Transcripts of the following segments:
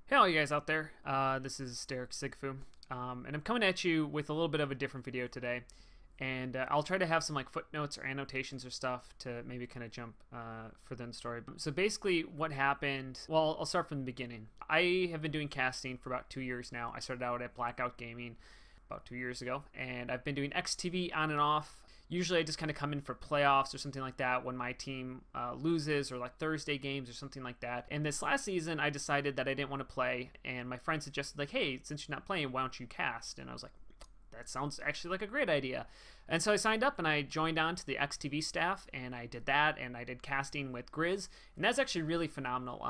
Hey, all you guys out there. This is Derek Sigafoo, and I'm coming at you with a little bit of a different video today. And I'll try to have some like footnotes or annotations or stuff to maybe kind of jump further in the story. So basically, what happened? Well, I'll start from the beginning. I have been doing casting for about 2 years now. I started out at Blackout Gaming about 2 years ago, and I've been doing XTV on and off. Usually I just kind of come in for playoffs or something like that when my team loses, or like Thursday games or something like that. And this last season I decided that I didn't want to play, and my friend suggested like, hey, since you're not playing, why don't you cast? And I was like, that sounds actually like a great idea. And so I signed up and I joined on to the XTV staff, and I did that, and I did casting with Grizz, and that's actually really phenomenal.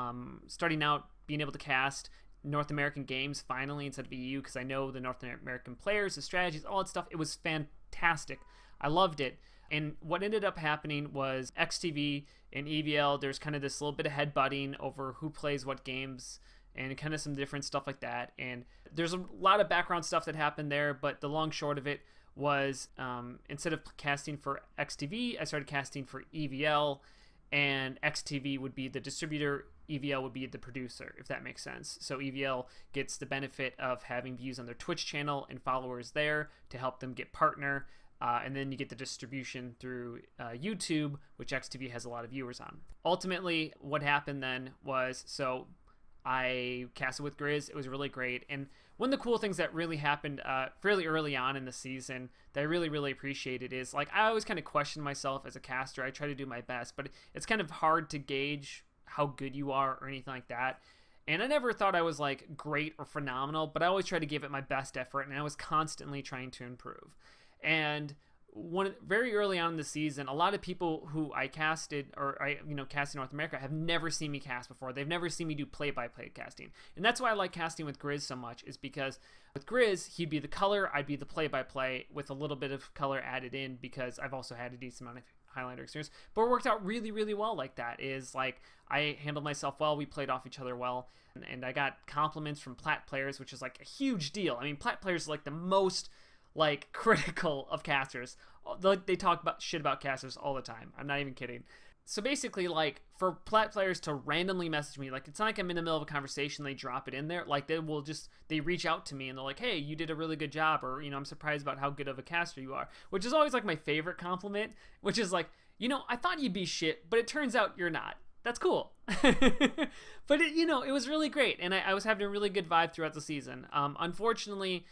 Starting out being able to cast North American games finally instead of EU, because I know the North American players, the strategies, all that stuff. It was fantastic. I loved it. And what ended up happening was XTV and EVL, there's kind of this little bit of headbutting over who plays what games and kind of some different stuff like that. And there's a lot of background stuff that happened there, but the long short of it was instead of casting for XTV, I started casting for EVL, and XTV would be the distributor, EVL would be the producer, if that makes sense. So EVL gets the benefit of having views on their Twitch channel and followers there to help them get partner. And then you get the distribution through YouTube, which XTV has a lot of viewers on. Ultimately, what happened then was, so I casted with Grizz. It was really great. And one of the cool things that really happened fairly early on in the season that I really appreciated is, like, I always kind of question myself as a caster. I try to do my best, but it's kind of hard to gauge how good you are or anything like that. And I never thought I was like great or phenomenal, but I always try to give it my best effort, and I was constantly trying to improve. And very early on in the season, a lot of people who I casted, or I cast in North America, have never seen me cast before. They've never seen me do play-by-play casting, and that's why I like casting with Grizz so much. Is because with Grizz, he'd be the color, I'd be the play-by-play with a little bit of color added in, because I've also had a decent amount of Highlander experience. But it worked out really well like that. Is like I handled myself well. We played off each other well, and I got compliments from plat players, which is like a huge deal. I mean, plat players are like the most like critical of casters. They talk about shit about casters all the time. I'm not even kidding. So basically, like, for plat players to randomly message me, like, it's not like I'm in the middle of a conversation, they drop it in there. Like, they reach out to me and they're like, hey, you did a really good job, or, I'm surprised about how good of a caster you are, which is always like my favorite compliment, which is like, I thought you'd be shit, but it turns out you're not. That's cool. But it was really great, and I was having a really good vibe throughout the season. Unfortunately,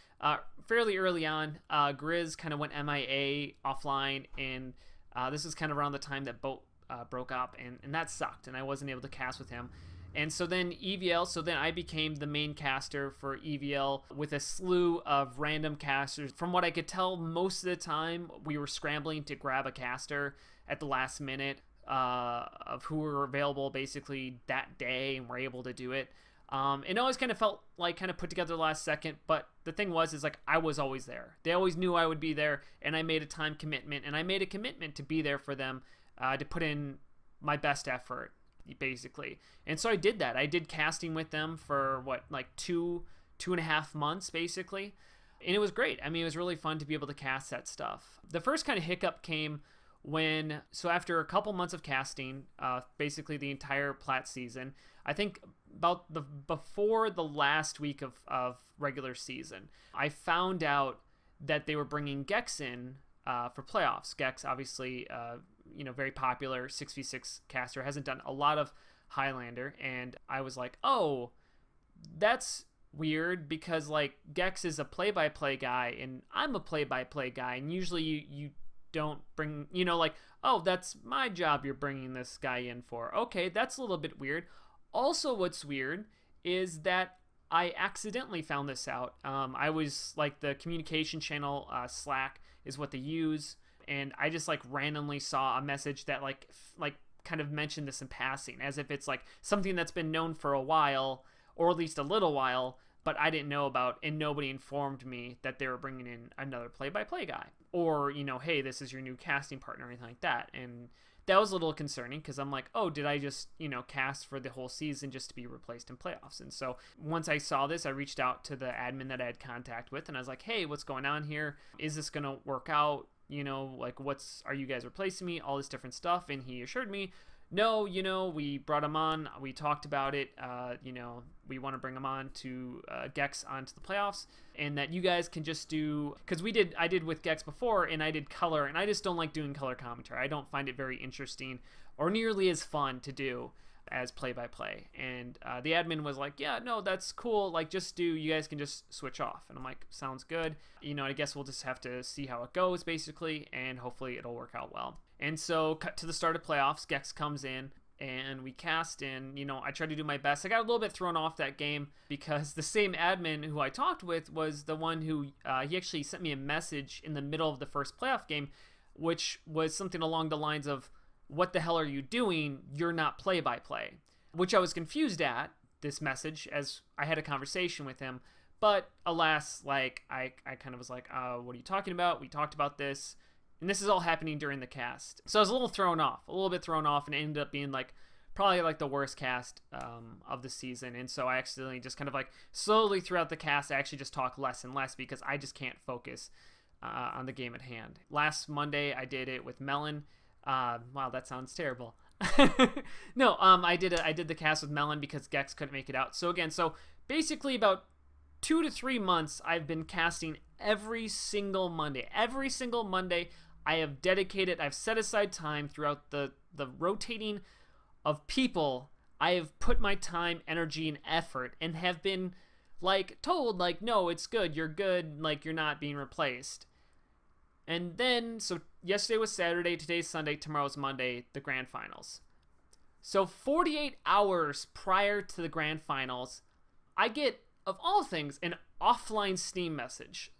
fairly early on, Grizz kind of went MIA offline, and this was kind of around the time that Boat broke up, and that sucked, and I wasn't able to cast with him. And so then I became the main caster for EVL with a slew of random casters. From what I could tell, most of the time we were scrambling to grab a caster at the last minute of who were available basically that day, and were able to do it. It always kind of felt like kind of put together last second, but the thing is like I was always there. They always knew I would be there, and I made a time commitment, and I made a commitment to be there for them, to put in my best effort, basically. And so I did that. I did casting with them for like two and a half months, basically. And it was great. I mean, it was really fun to be able to cast that stuff. The first kind of hiccup came so after a couple months of casting, basically the entire plat season, I think before the last week of regular season, I found out that they were bringing Gecks in for playoffs. Gecks, obviously, very popular 6v6 caster, hasn't done a lot of Highlander, and I was like, oh, that's weird, because like Gecks is a play-by-play guy, and I'm a play-by-play guy, and usually you don't bring, like, oh, that's my job you're bringing this guy in for. Okay, that's a little bit weird. Also, what's weird is that I accidentally found this out. I was like, the communication channel, Slack is what they use, and I just like randomly saw a message that like kind of mentioned this in passing, as if it's like something that's been known for a while, or at least a little while, but I didn't know about, and nobody informed me that they were bringing in another play-by-play guy, or hey, this is your new casting partner, or anything like that. And that was a little concerning, because I'm like, oh, did I just cast for the whole season just to be replaced in playoffs? And so once I saw this, I reached out to the admin that I had contact with, and I was like, hey, what's going on here? Is this gonna work out? Like, are you guys replacing me? All this different stuff. And he assured me, no, we brought him on, we talked about it, we want to bring him on to Gecks onto the playoffs, and that you guys can just do, because I did with Gecks before, and I did color, and I just don't like doing color commentary. I don't find it very interesting or nearly as fun to do as play-by-play. And the admin was like, yeah, no, that's cool, like, you guys can just switch off. And I'm like, sounds good. I guess we'll just have to see how it goes, basically, and hopefully it'll work out well. And so, cut to the start of playoffs, Gecks comes in, and we cast, and, I tried to do my best. I got a little bit thrown off that game, because the same admin who I talked with was the one who, he actually sent me a message in the middle of the first playoff game, which was something along the lines of, what the hell are you doing? You're not play-by-play. Which I was confused at, this message, as I had a conversation with him. But alas, like, I kind of was like, what are you talking about? We talked about this. And this is all happening during the cast. So I was a little bit thrown off, and it ended up being like probably like the worst cast of the season. And so I accidentally just kind of like slowly throughout the cast, I actually just talk less and less because I just can't focus on the game at hand. Last Monday, I did it with Melon. Wow, that sounds terrible. No, I did the cast with Melon because Gecks couldn't make it out. So basically about 2 to 3 months, I've been casting every single Monday. Every single Monday, I've set aside time throughout the rotating of people. I have put my time, energy, and effort, and have been like told, like, no, it's good, you're good, like, you're not being replaced. And then, so yesterday was Saturday, today's Sunday, tomorrow's Monday, the grand finals. So 48 hours prior to the grand finals, I get, of all things, an offline Steam message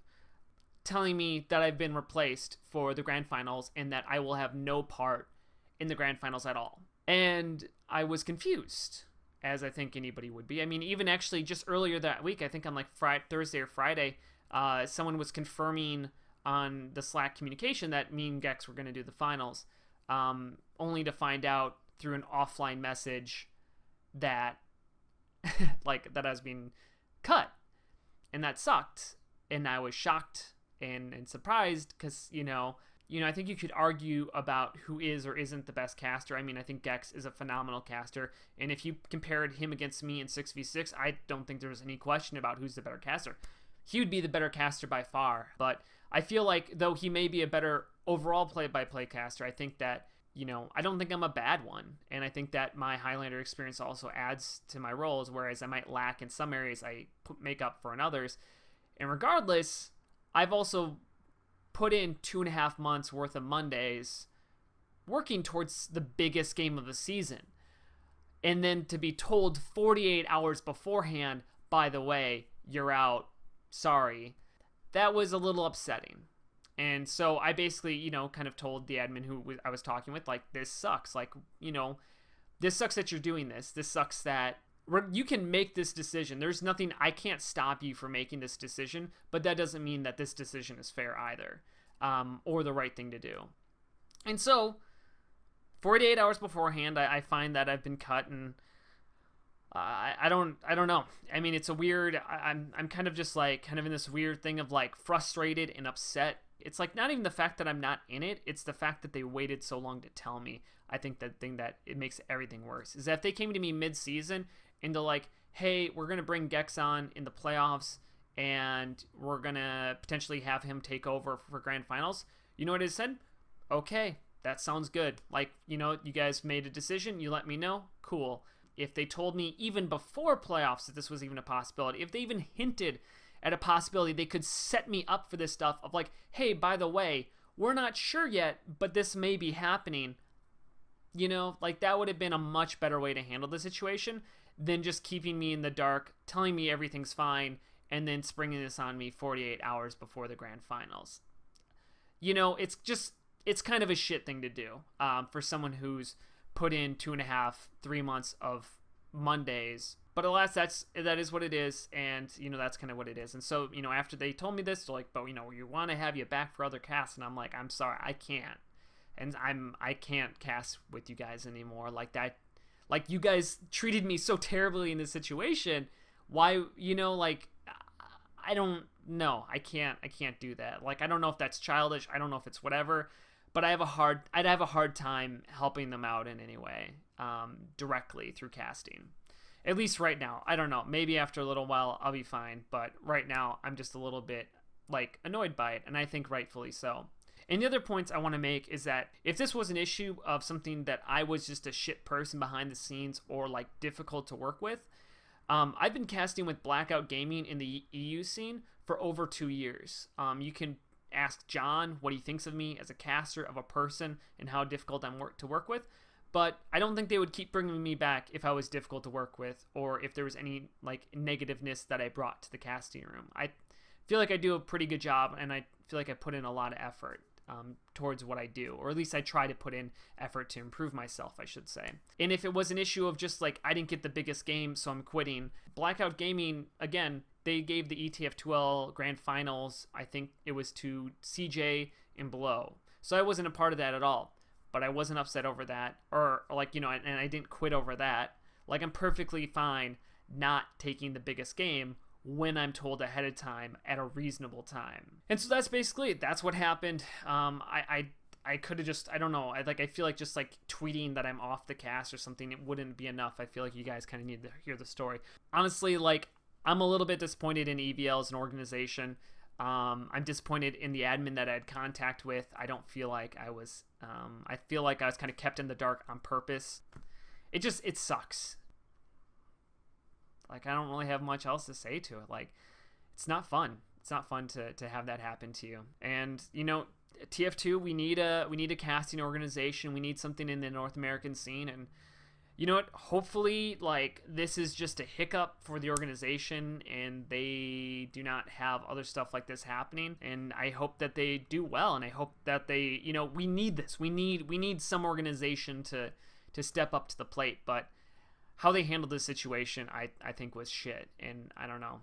telling me that I've been replaced for the grand finals and that I will have no part in the grand finals at all. And I was confused, as I think anybody would be. I mean, even actually just earlier that week, I think on like Thursday or Friday, someone was confirming on the Slack communication that me and Gecks were going to do the finals, only to find out through an offline message that that I was being cut, and that sucked. And I was shocked and surprised because I think you could argue about who is or isn't the best caster. I mean, I think Gecks is a phenomenal caster, and if you compared him against me in 6v6, I don't think there was any question about who's the better caster. He would be the better caster by far, but I feel like, though he may be a better overall play-by-play caster, I think that, I don't think I'm a bad one. And I think that my Highlander experience also adds to my roles, whereas I might lack in some areas, I make up for in others. And regardless, I've also put in 2.5 months worth of Mondays working towards the biggest game of the season. And then to be told 48 hours beforehand, by the way, you're out, sorry, that was a little upsetting. And so I basically, kind of told the admin who I was talking with, like, this sucks. Like, this sucks that you're doing this. This sucks that you can make this decision. There's nothing, I can't stop you from making this decision, but that doesn't mean that this decision is fair either, or the right thing to do. And so 48 hours beforehand, I find that I've been cut, and I don't know. I mean, it's a weird, I'm kind of just like, kind of in this weird thing of like frustrated and upset. It's like not even the fact that I'm not in it, it's the fact that they waited so long to tell me. I think the thing that it makes everything worse is that if they came to me mid-season and they're like, hey, we're going to bring Gecks on in the playoffs and we're going to potentially have him take over for grand finals, you know what it said? Okay, that sounds good. Like, you guys made a decision, you let me know, cool. If they told me even before playoffs that this was even a possibility, if they even hinted at a possibility they could set me up for this stuff of like, hey, by the way, we're not sure yet, but this may be happening, like that would have been a much better way to handle the situation than just keeping me in the dark, telling me everything's fine, and then springing this on me 48 hours before the grand finals. It's kind of a shit thing to do for someone who's put in 2.5, 3 months of Mondays. But alas, that is what it is, and that's kind of what it is. And so after they told me this, they're like, but we want to have you back for other casts, and I'm like, I'm sorry, I can't, and I can't cast with you guys anymore like that. Like, you guys treated me so terribly in this situation. Why, I don't know. I can't do that. Like, I don't know if that's childish. I don't know if it's whatever. but I'd have a hard time helping them out in any way, directly through casting. At least right now. I don't know. Maybe after a little while I'll be fine, but right now I'm just a little bit like annoyed by it, and I think rightfully so. And the other points I want to make is that if this was an issue of something that I was just a shit person behind the scenes or like difficult to work with, I've been casting with Blackout Gaming in the EU scene for over 2 years. You can ask John what he thinks of me as a caster, of a person, and how difficult I'm to work with. But I don't think they would keep bringing me back if I was difficult to work with, or if there was any like negativeness that I brought to the casting room. I feel like I do a pretty good job, and I feel like I put in a lot of effort towards what I do, or at least I try to put in effort to improve myself, I should say. And if it was an issue of just like I didn't get the biggest game, so I'm quitting, Blackout Gaming, again, they gave the ETF2L Grand Finals, I think it was to CJ and below. So I wasn't a part of that at all, but I wasn't upset over that, or like, you know, and I didn't quit over that. Like, I'm perfectly fine not taking the biggest game when I'm told ahead of time at a reasonable time. And so that's basically it. That's what happened. I could have just, I don't know, I feel like just like tweeting that I'm off the cast or something, it wouldn't be enough. I feel like you guys kind of need to hear the story. Honestly, like, I'm a little bit disappointed in EVL as an organization. I'm disappointed in the admin that I had contact with. I don't feel like I was, I feel like I was kind of kept in the dark on purpose. It sucks. Like, I don't really have much else to say to it. Like, it's not fun. It's not fun to have that happen to you. And, you know, TF2, we need a casting organization. We need something in the North American scene. And, you know what? Hopefully, like, this is just a hiccup for the organization and they do not have other stuff like this happening. And I hope that they do well. And I hope that they, you know, we need this. We need some organization to step up to the plate. But how they handled this situation, I think was shit. And I don't know.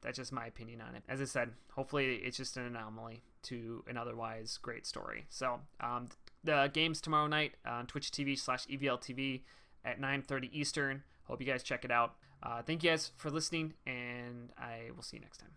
That's just my opinion on it. As I said, hopefully it's just an anomaly to an otherwise great story. So the game's tomorrow night on Twitch TV/EVLTV at 9:30 Eastern. Hope you guys check it out. Thank you guys for listening, and I will see you next time.